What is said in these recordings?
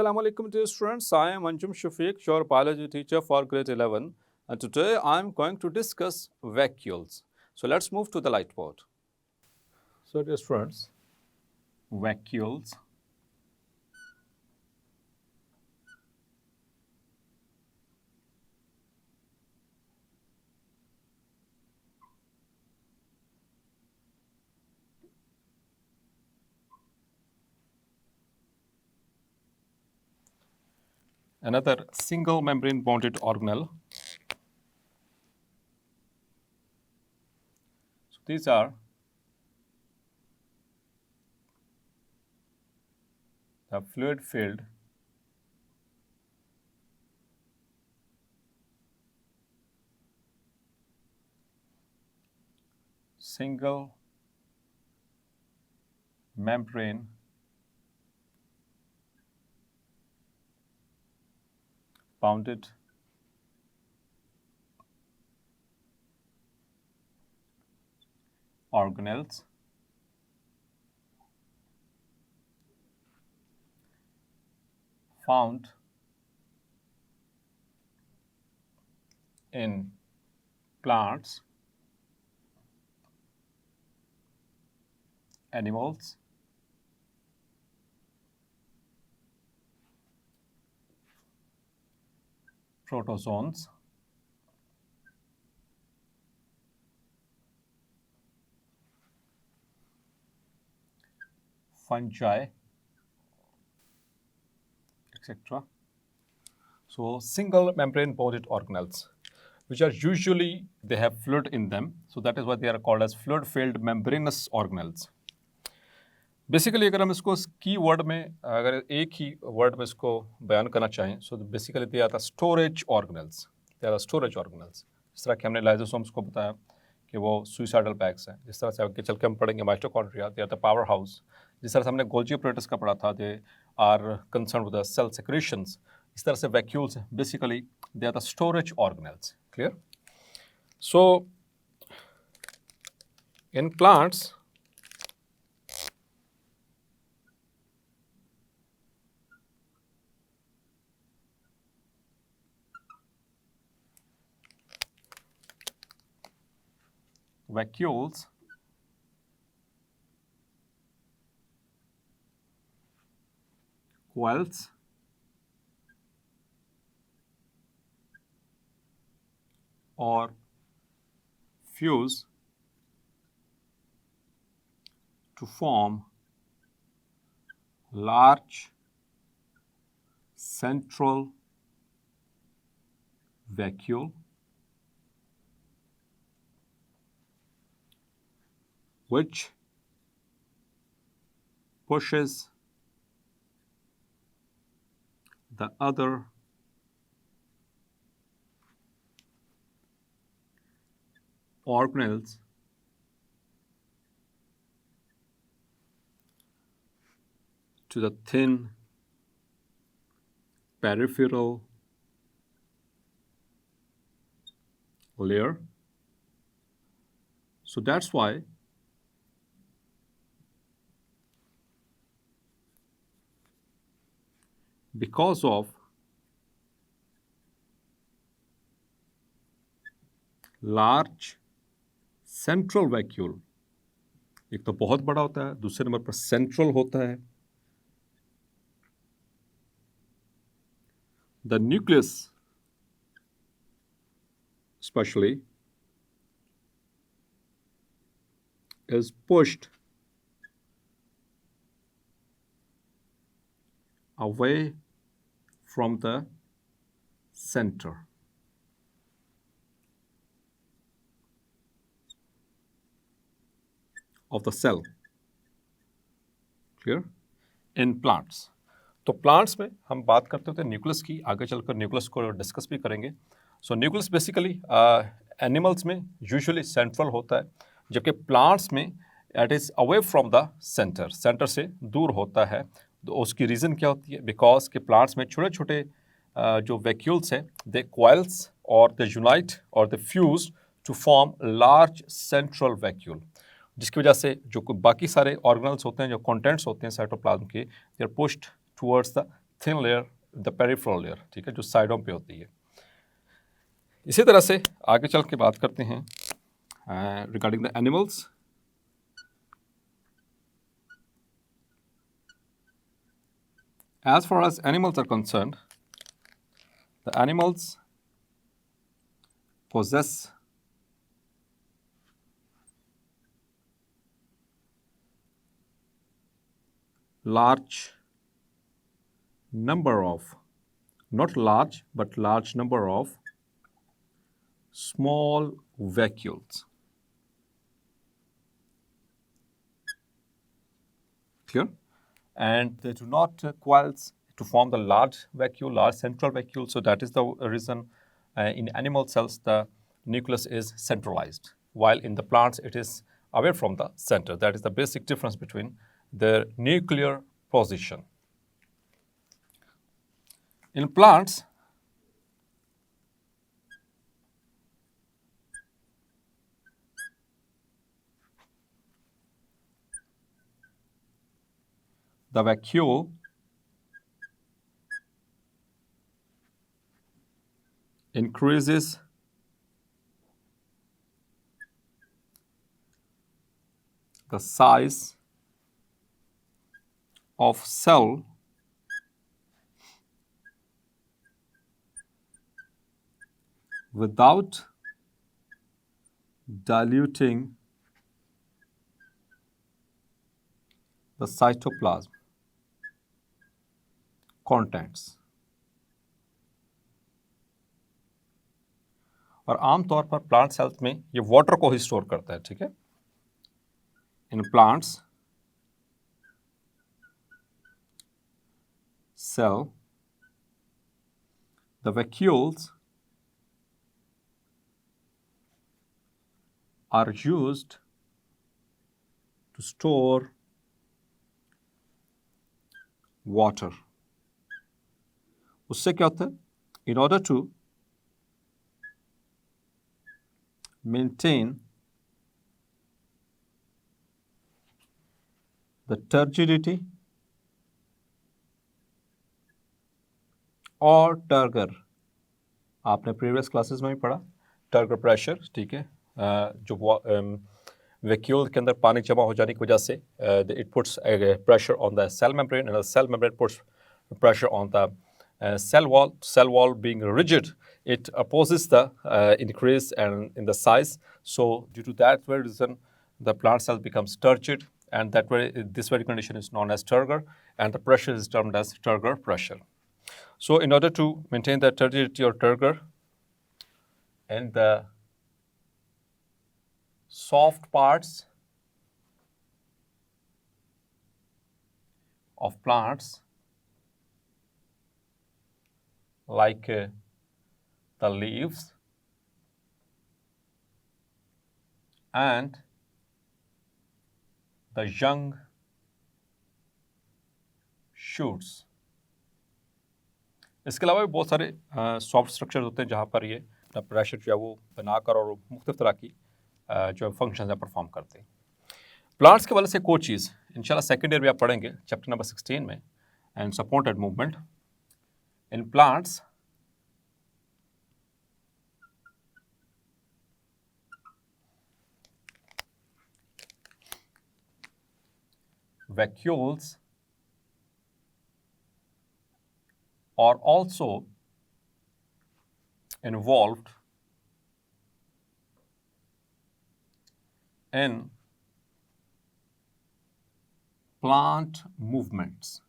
Assalamu alaikum dear students, I am Anjum Shafiq, your biology teacher for grade 11, and today I am going to discuss vacuoles. So let's move to the whiteboard. So dear students, vacuoles. Another single membrane bonded organelle. So these are the fluid filled single membrane bounded organelles found in plants, animals, protozoans, fungi, etc. So single membrane bonded organelles, which are usually they have fluid in them, so that is why they are called as fluid filled membranous organelles. Basically अगर हम इसको की word में अगर एक ही word में इसको बयान करना चाहें so basically they are the storage organelles, they are the storage organelles. जिस तरह कि हमने लाइजोसोम्स को बताया कि वो सुइसाइडल बैग्स हैं, जिस तरह से आगे चल के हम पढ़ेंगे mitochondria, they are the power house. जिस तरह से हमने गोल्जी ऑपरेटर्स का पढ़ा था, they are concern with the cell secretions. इस तरह से vacuoles basically they are the storage organelles. Clear? So in plants vacuoles coils or fuse to form large central vacuole which pushes the other organelles to the thin peripheral layer. So that's why because of large central vacuole, एक तो बहुत बड़ा होता है, दूसरे number पर central होता है, the nucleus especially is pushed away from the center of the cell. Clear? In plants. तो प्लांट्स में हम बात करते होते हैं न्यूक्लियस की, आगे चलकर न्यूक्लियस को डिस्कस भी करेंगे। सो न्यूक्लियस बेसिकली एनिमल्स में यूजुअली सेंट्रल होता है, जबकि प्लांट्स में it is away from the centre, centre से दूर होता है। तो उसकी रीज़न क्या होती है? बिकॉज के प्लांट्स में छोटे छोटे जो वैक्यूल्स हैं दे क्वाइल्स और दे यूनाइट और they fuse to form large central vacuole, जिसकी वजह से जो बाकी सारे ऑर्गेनल्स होते हैं, जो कंटेंट्स होते हैं साइटोप्लाज्म के, they are pushed towards the thin layer, the peripheral layer, ठीक है, जो साइडों पे होती है। इसी तरह से आगे चल के बात करते हैं regarding the animals. As far as animals are concerned, the animals possess large number of, not large, but large number of small vacuoles. Clear? And they do not coils to form the large vacuole, large central vacuole. So that is the reason in animal cells the nucleus is centralized, while in the plants it is away from the center. That is the basic difference between their nuclear position. In plants, the vacuole increases the size of cell without diluting the cytoplasm contents. और आमतौर पर plant cells में ये water को ही store करता है, ठीक है। In plants cell, the vacuoles are used to store water. उससे क्या होता है? In order to maintain the turgidity और टर्गर, आपने प्रीवियस क्लासेस में भी पढ़ा टर्गर प्रेशर, ठीक है, जो वैक्यूल के अंदर पानी जमा हो जाने की वजह से it puts pressure on the cell membrane and the cell membrane puts pressure on the cell wall being rigid, it opposes the increase and in the size. So due to that very reason, the plant cell becomes turgid, and this very condition is known as turgor, and the pressure is termed as turgor pressure. So in order to maintain the turgidity or turgor in the soft parts of plants, like the leaves and the young shoots. इसके अलावा भी बहुत सारे soft structure होते हैं जहाँ पर ये प्रेशर जो है वो बनाकर और मुख्तलिफ तरह की जो फंक्शन है परफॉर्म करते हैं। प्लांट्स के वाले से कोई चीज़ इंशाल्लाह सेकेंड ईयर में आप पढ़ेंगे चैप्टर नंबर 16 में, and supported movement in plants. Vacuoles are also involved in plant movements.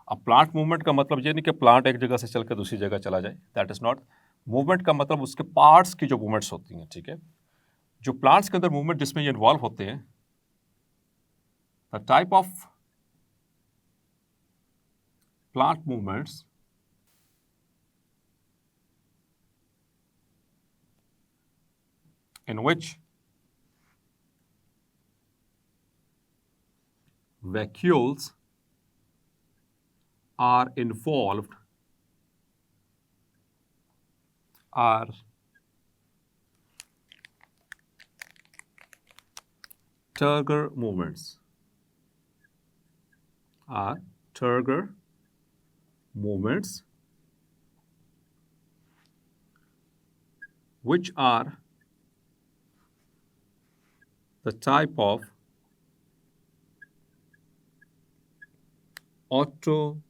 अब प्लांट मूवमेंट का मतलब ये नहीं कि प्लांट एक जगह से चलकर दूसरी जगह चला जाए, दैट इज नॉट। मूवमेंट का मतलब उसके पार्ट्स की जो मूवमेंट्स होती हैं, ठीक है, जो प्लांट्स के अंदर मूवमेंट जिसमें ये इन्वॉल्व होते हैं, the type of plant movements in which vacuoles are involved are turgor movements. are turgor movements which are the type of autonomic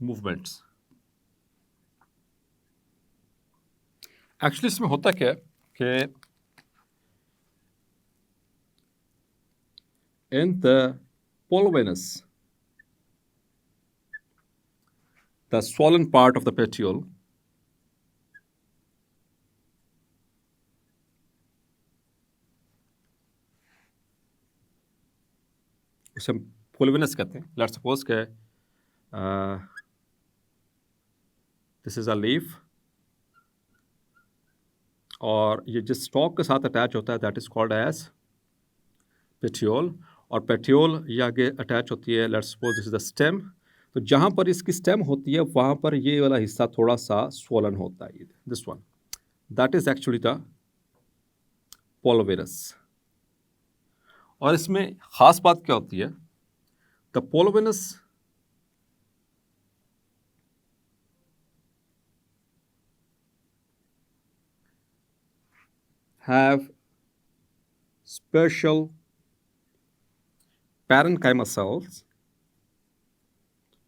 movements. Actually इसमें होता क्या है कि in the pulvinus, the swollen part of the petiole, उसे हम pulvinus कहते हैं. Let's suppose कि this is a leaf और ये जिस स्टॉक के साथ अटैच होता है that is called as petiole. और पेटियोल ये आगे अटैच होती है. Let's suppose this is the stem. तो जहाँ पर इसकी स्टेम होती है वहाँ पर ये वाला हिस्सा थोड़ा सा स्वोलन होता है. This one that is actually the pulvinus. और इसमें खास बात क्या होती है, the pulvinus have special parenchyma cells.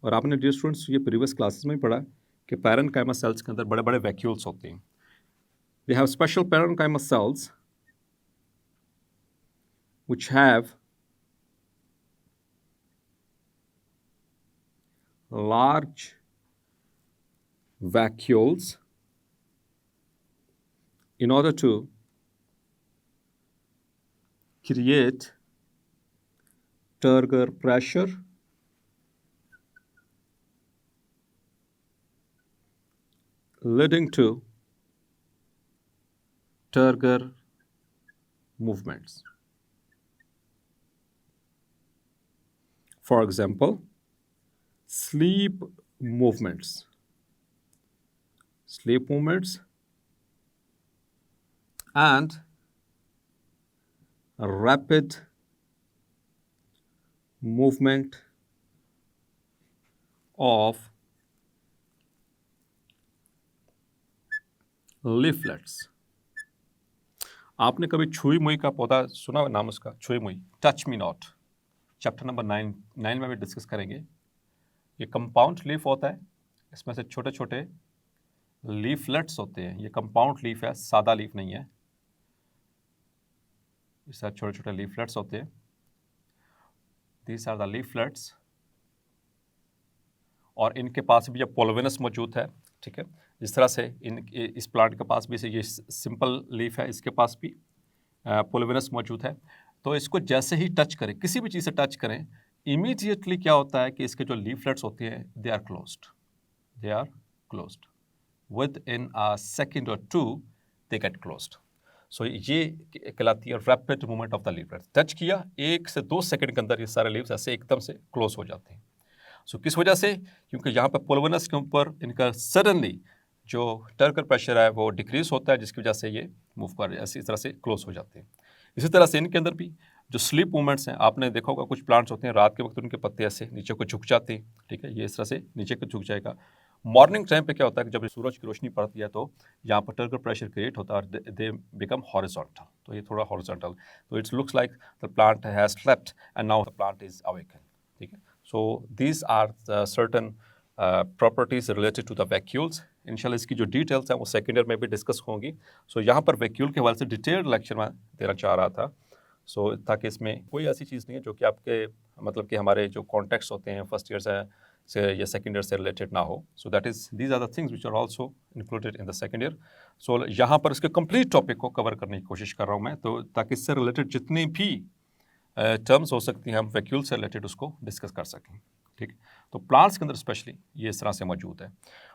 और आपने डियर स्टूडेंट्स ये प्रीवियस क्लासेस में पढ़ा कि parenchyma cells के अंदर बड़े बड़े वैक्यूल्स होते हैं. They have special parenchyma cells which have large vacuoles in order to create turgor pressure leading to turgor movements. For example, sleep movements and a rapid movement of leaflets. आपने कभी छुई मुई का पौधा सुना है नाम उसका? छुई मुई, touch me not, chapter number 9 में भी डिस्कस करेंगे. ये कंपाउंड लीफ होता है, इसमें से छोटे छोटे लीफलेट्स होते हैं. ये कंपाउंड लीफ है, सादा लीफ नहीं है. इस तरह छोटे छोटे लीफलेट्स होते हैं. These are the leaflets. और इनके पास भी जब पोलोवेनस मौजूद है, ठीक है, जिस तरह से इस प्लांट के पास भी से ये सिंपल लीफ है, इसके पास भी पोलोवेनस मौजूद है. तो इसको जैसे ही टच करें, किसी भी चीज़ से टच करें, इमीडिएटली क्या होता है कि इसके जो लीफलेट्स होते हैं they are closed within a second और 2 दे गेट क्लोज्ड. सो ये कहलाती है rapid movement of the leaflets. Touch किया, 1 से 2 सेकंड के अंदर ये सारे लीव्स ऐसे एकदम से क्लोज हो जाते हैं. सो किस वजह से? क्योंकि यहाँ पर पोलोवेनस के ऊपर इनका सडनली जो टर्गर प्रेशर है वो डिक्रीज होता है, जिसकी वजह से ये मूव कर ऐसी इस तरह से क्लोज हो जाते हैं. इसी तरह से इनके अंदर भी जो स्लीप मूवमेंट्स हैं, आपने देखा होगा कुछ प्लांट्स होते हैं रात के वक्त उनके पत्ते ऐसे नीचे को झुक जाते हैं. ठीक है, ये इस तरह से नीचे को झुक जाएगा. मॉर्निंग टाइम पे क्या होता है कि जब सूरज की रोशनी पड़ती है तो यहाँ पर टर्गर प्रेशर क्रिएट होता है और दे बिकम हॉरिजॉन्टल. तो ये थोड़ा हॉरिजॉन्टल, तो it's looks like the plant has slept and now the plant is awaken. ठीक है, so these are the certain properties related to the vacuoles. इंशाल्लाह इसकी जो डिटेल्स हैं वो सेकेंड ईयर में भी डिस्कस होंगी. सो यहाँ पर वैक्यूल के हवाले से डिटेल्ड लेक्चर मैं देना चाह रहा था. सो ताकि इसमें कोई ऐसी चीज़ नहीं है जो कि आपके मतलब कि हमारे जो कॉन्टेक्ट्स होते हैं फर्स्ट ईयर से या सेकेंड ईयर से रिलेटेड ना हो. So that is these are the things which are also included in the second year. So यहाँ पर इसके कंप्लीट टॉपिक को कवर करने की कोशिश कर रहा हूँ मैं, तो ताकि इससे रिलेटेड जितनी भी टर्म्स हो सकती हैं हम वैक्यूल से रिलेटेड उसको डिस्कस कर सकें. ठीक, तो प्लांट्स के अंदर स्पेशली ये इस तरह से मौजूद है.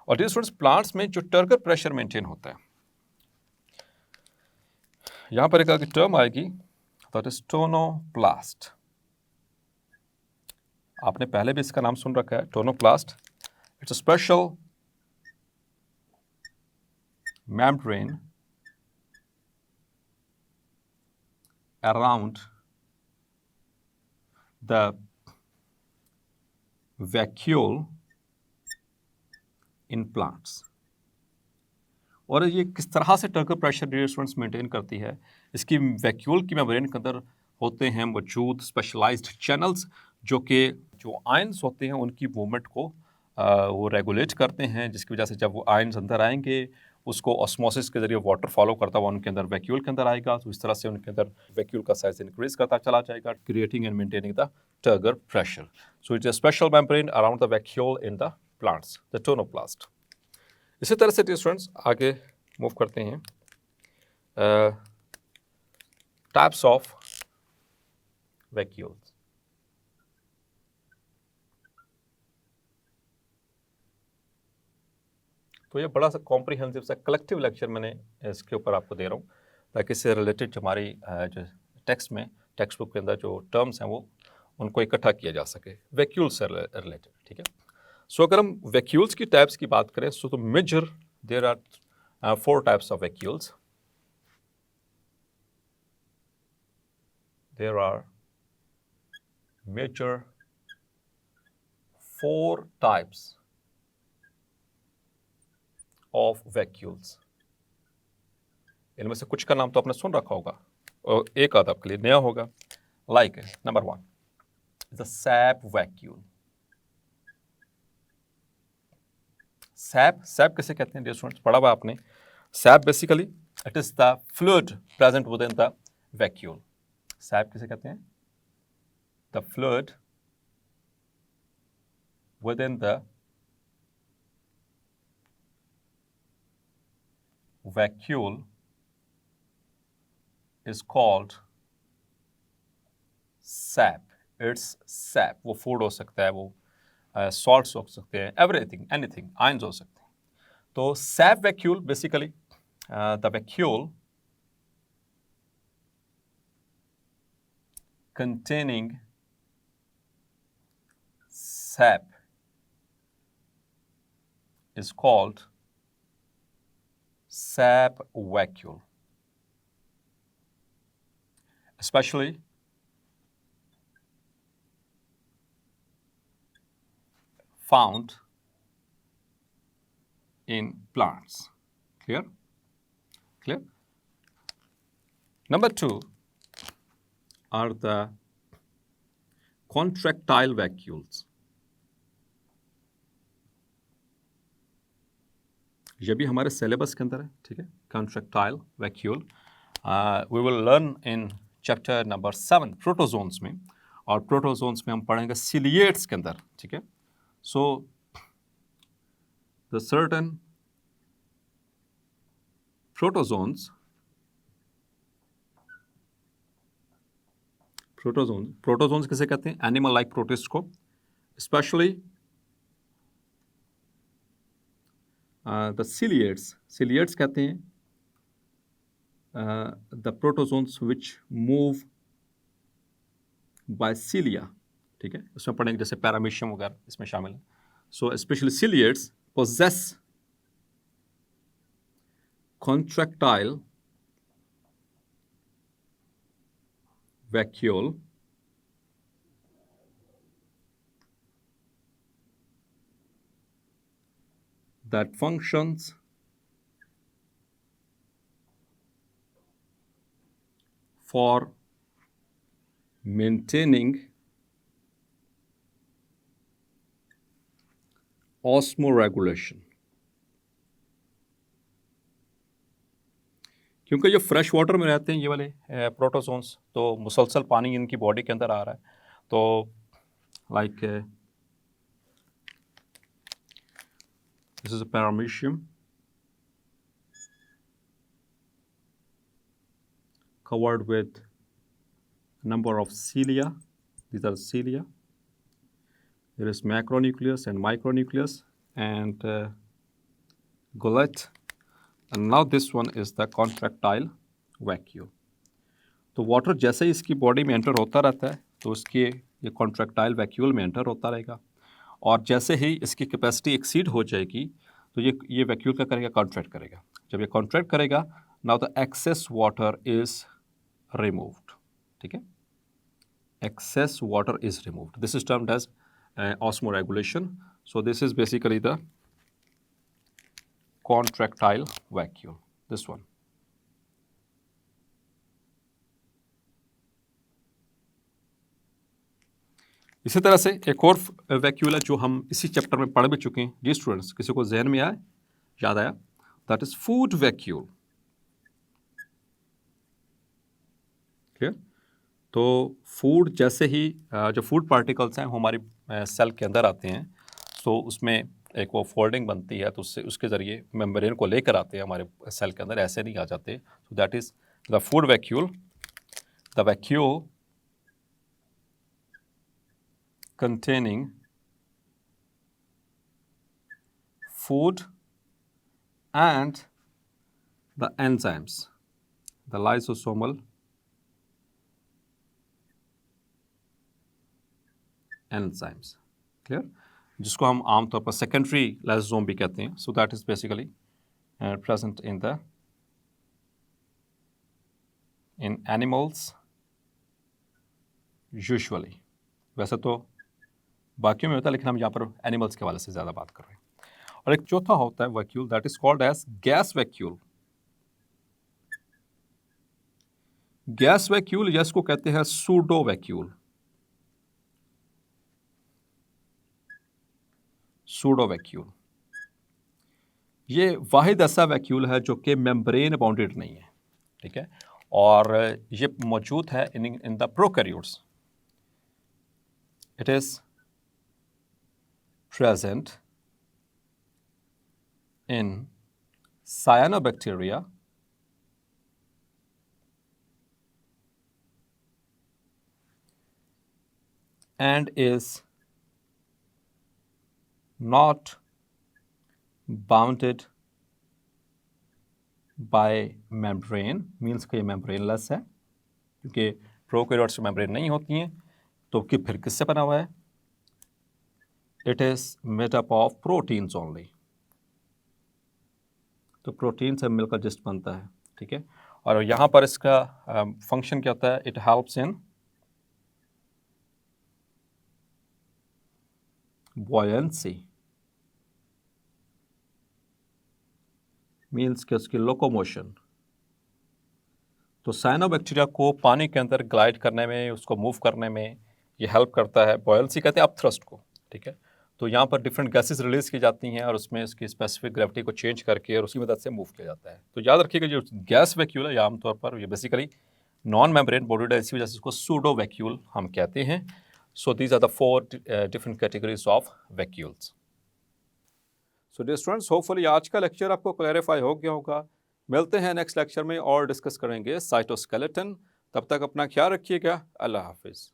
और डियर स्टूडेंट्स, प्लांट्स में जो टर्गर प्रेशर मेंटेन होता है, यहाँ पर एक आगे टर्म आएगी दैट इज टोनोप्लास्ट. आपने पहले भी इसका नाम सुन रखा है, tonoplast. It's a special membrane around the vacuole in plants। और ये किस तरह से turgor pressure dear students maintain करती है, इसकी वैक्यूल की मेम्ब्रेन के अंदर होते हैं मौजूद स्पेशलाइज्ड चैनल्स जो आयंस होते हैं उनकी मूवमेंट को वो रेगुलेट करते हैं, जिसकी वजह से जब वो आयंस अंदर आएंगे उसको ऑस्मोसिस के जरिए वाटर फॉलो करता हुआ उनके अंदर वैक्यूल के अंदर आएगा, तो इस तरह से उनके अंदर वैक्यूल का साइज इंक्रीज करता चला जाएगा, creating and maintaining the turgor pressure. So it's a special membrane around the vacuole in the plants, the tonoplast. इसी तरह से स्टूडेंट्स आगे मूव करते हैं टाइप्स ऑफ वैक्यूल्स। तो ये बड़ा सा कॉम्प्रिहेंसिव सा कलेक्टिव लेक्चर मैंने इसके ऊपर आपको दे रहा हूँ, ताकि इससे रिलेटेड हमारी जो टेक्स्ट बुक के अंदर जो टर्म्स हैं वो उनको इकट्ठा किया जा सके वैक्यूल से रिलेटेड। ठीक है, सो अगर हम वैक्यूल्स की टाइप्स की बात करें तो major there are 4 types of vacuoles. There are major 4 types of vacuoles। इनमें से कुछ का नाम तो आपने सुन रखा होगा और एक आधा आपके लिए नया होगा। Like number 1 the SAP vacuole. SAP किसे कहते हैं डियर स्टूडेंट्स, पढ़ा हुआ आपने। SAP basically it is the fluid present with in the vacuole. SAP किसे कहते हैं? The fluid within the vacuole is called sap। It's sap। वो फूड हो सकता है, वो सॉल्ट्स हो सकते हैं, एवरीथिंग एनीथिंग, आयंस हो सकते हैं। तो SAP vacuole basically the vacuole containing sap is called sap vacuole, especially found in plants। Clear? Clear? Number 2 are the contractile vacuoles। ये भी हमारे सिलेबस के अंदर है। ठीक है, contractile vacuole we will learn in chapter number 7 protozoans में, और प्रोटोजोन्स में हम पढ़ेंगे सिलिएट्स के अंदर। ठीक है, so the certain प्रोटोजोन्स किसे कहते हैं? एनिमल लाइक प्रोटिस्ट को, स्पेशली द सिलिएट्स कहते हैं the protozoans which move by cilia. ठीक है, उसमें पढ़ेंगे जैसे पैरामीशियम वगैरह इसमें शामिल है। So specially ciliates possess contractile vacuole that functions for maintaining osmoregulation। क्योंकि ये फ्रेश वाटर में रहते हैं ये वाले प्रोटोजोन्स, तो मुसलसल पानी इनकी बॉडी के अंदर आ रहा है, तो like this is a paramecium covered with number of cilia। These are cilia. There is macronucleus and micronucleus and gullet, and now this one is the contractile vacuole। तो वाटर जैसे ही इसकी बॉडी में enter होता रहता है तो उसके ये कॉन्ट्रैक्टाइल वैक्यूल में एंटर होता रहेगा, और जैसे ही इसकी कैपेसिटी एक्सीड हो जाएगी तो ये वैक्यूल क्या करेगा? कॉन्ट्रैक्ट करेगा। जब ये कॉन्ट्रैक्ट करेगा, now the excess water is removed. ठीक है, excess water is removed. This is termed as osmoregulation. So this is basically the contractile vacuole, this one. इसी तरह से एक और वैक्यूल है जो हम इसी चैप्टर में पढ़ भी चुके हैं। जी स्टूडेंट्स, किसी को जहन में आया, याद आया? That is food vacuole. Clear? तो फूड जैसे ही जो फूड पार्टिकल्स हैं वो हमारी सेल के अंदर आते हैं, तो उसमें एक वो फोल्डिंग बनती है, तो उसके ज़रिए मेम्ब्रेन को लेकर आते हैं हमारे सेल के अंदर, ऐसे नहीं आ जाते। तो that is the food vacuole. The vacuole containing food and the enzymes, the lysosomal enzymes. Clear? जिसको हम आमतौर पर सेकेंडरी लाइसोसोम भी कहते हैं. So that is basically present in animals usually. वैसे तो बाकियों में होता है, लेकिन हम यहाँ पर एनिमल्स के हवाले से ज़्यादा बात कर रहे हैं. और एक चौथा होता है vacuole, that is called as gas vacuole. Gas vacuole या इसको कहते हैं सूडो वैक्यूल. सूडो वैक्यूल ये वाहिद ऐसा वैक्यूल है जो कि मेम्ब्रेन बाउंडेड नहीं है, ठीक है, और ये मौजूद है in the prokaryotes. It is present in cyanobacteria and is not bounded by membrane, means कि membraneless है, क्योंकि प्रोकैरियोट्स मेम्ब्रेन नहीं होती हैं, तो कि फिर किससे बना हुआ है? It is made up of proteins only. तो प्रोटीन से मिलकर जस्ट बनता है, ठीक है. और यहाँ पर इसका फंक्शन क्या होता है? It helps in buoyancy, means कि उसकी लोकोमोशन. तो साइनोबैक्टीरिया को पानी के अंदर ग्लाइड करने में, उसको मूव करने में ये हेल्प करता है. buoyancy कहते हैं अपथ्रस्ट को, ठीक है. तो यहाँ पर डिफरेंट गैसेस रिलीज की जाती हैं और उसमें इसकी स्पेसिफिक ग्रेविटी को चेंज करके और उसकी मदद से मूव किया जाता है. तो याद रखिएगा जो गैस वैक्यूल है आमतौर पर ये बेसिकली नॉन मेम्ब्रेन बॉडीड है, इसी वजह से इसको सूडो वैक्यूल हम कहते हैं. So these are the 4 different categories of vacuoles. So dear students, hopefully आज का लेक्चर आपको क्लैरिफाई हो गया होगा. मिलते हैं नेक्स्ट लेक्चर में और डिस्कस करेंगे साइटोस्केलेटन. तब तक अपना ख्याल रखिएगा. अल्लाह हाफिज़.